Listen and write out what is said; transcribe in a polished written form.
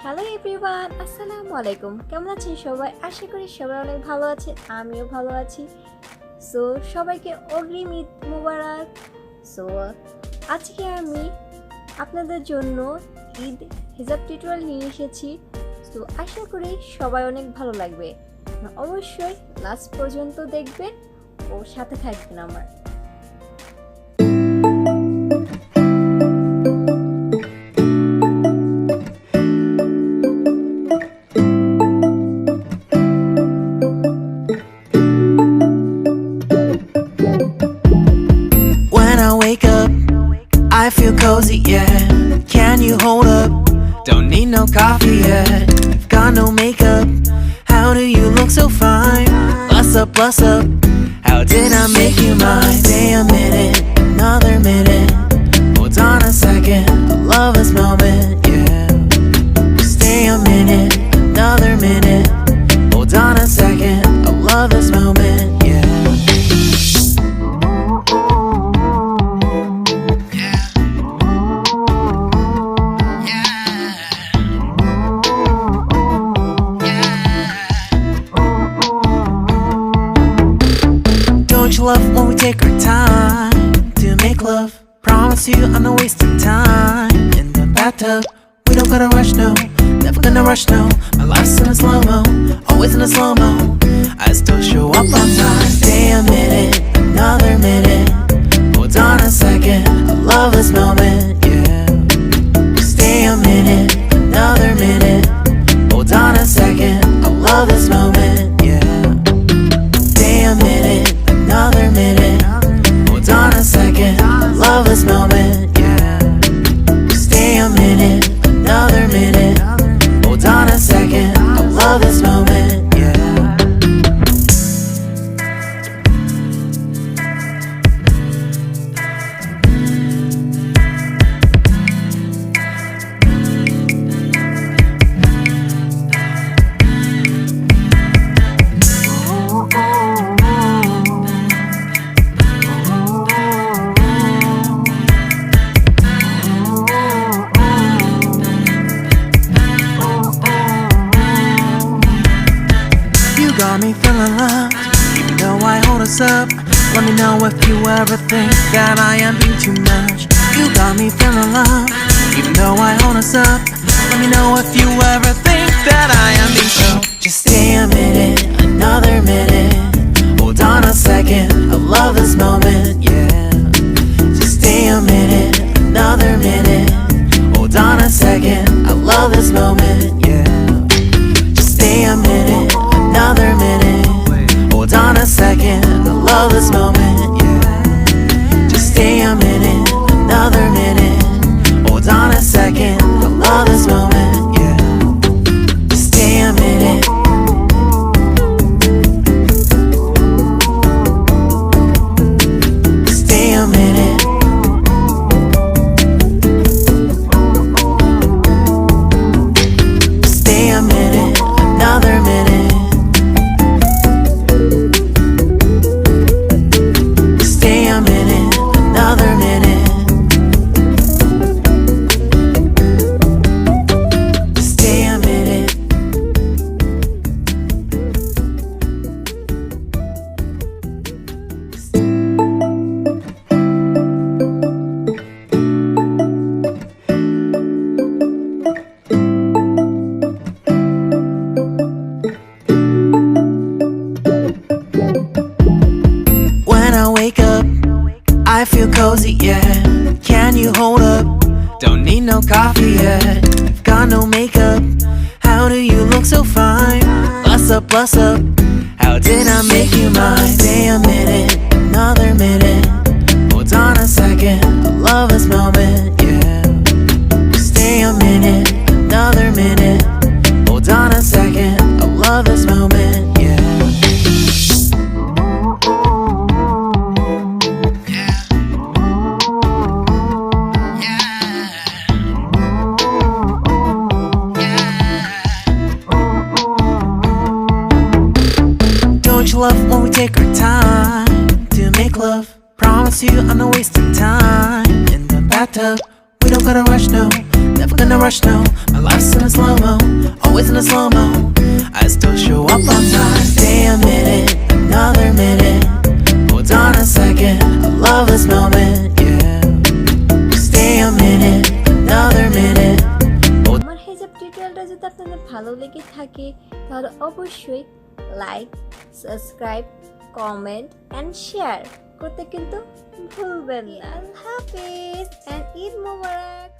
Hello everyone, আসসালামু আলাইকুম। কেমন আছেন সবাই? আশা করি সবাই অনেক ভালো আছেন, আমিও ভালো আছি। সো সবাইকে অগ্রিম ঈদ মোবারক। সো আজকে আমি আপনাদের জন্য ঈদ হিজাব টিউটোরিয়াল নিয়ে এসেছি। তো আশা করি সবাই অনেক ভালো লাগবে। অবশ্যই লাস্ট পর্যন্ত দেখবেন ও সাথে থাকবেন আমার। I feel cozy, yeah. Can you hold up? Don't need no coffee yet. You've got no makeup. How do you look so fine? Bust up, bust up. How did I make you mine? Stay a minute, another minute. Hold on a second, I love this moment, yeah. Stay a minute, another minute. Hold on a second, I love this moment, yeah. Love when we take our time to make love. Promise you I'm not wasting time in the bathtub. We don't gotta rush, no. Never gonna rush, no. My life's in a slow-mo, always in a slow-mo. I still show up on time. Stay a minute, another minute. Hold on a second, I love this moment, yeah. Stay a minute, another minute. Hold on a second, I love this moment, yeah. Stay a minute, another minute. Hold on a second, love this moment, yeah. Stay a minute, another minute. Hold on a second, I love this moment, yeah. Got me feeling loved, even though I hold us up. Let me know if you ever think that I am being too much. You got me feeling loved, even though I hold us up. Let me know if you ever think that I am being so. Just stay a minute, another minute. Hold on a second, I love this moment, yeah. Just stay a minute, another minute. Hold on a second, I love this moment, yeah. Just stay a minute, another minute. Hold on a second, I love this moment, yeah. Just stay a minute, another minute. Hold on a second, I love this moment, yeah. Just stay a minute. Stay a minute. Stay a minute, another minute. I feel cozy, yeah. Can you hold up? Don't need no coffee yet. You've got no makeup. How do you look so fine? Bust up, bust up. How did I make you mine? Stay a minute, another minute. Hold on a second, I love this moment, yeah. Stay a minute, another minute. Hold on a second, I love this moment, yeah. Love when we take our time to make love. Promise you I'm not wasting time in the bathtub. We don't gotta rush, no. Never gonna rush, no. My life's in a slow-mo, হিজাব টিউটোরিয়ালটা যদি আপনাদের ভালো লেগে থাকে তাহলে অবশ্যই like, subscribe, comment and share করতে কিন্তু ভুলবেন না। আল্লাহ হাফেজ এন্ড ঈদ মোবারক।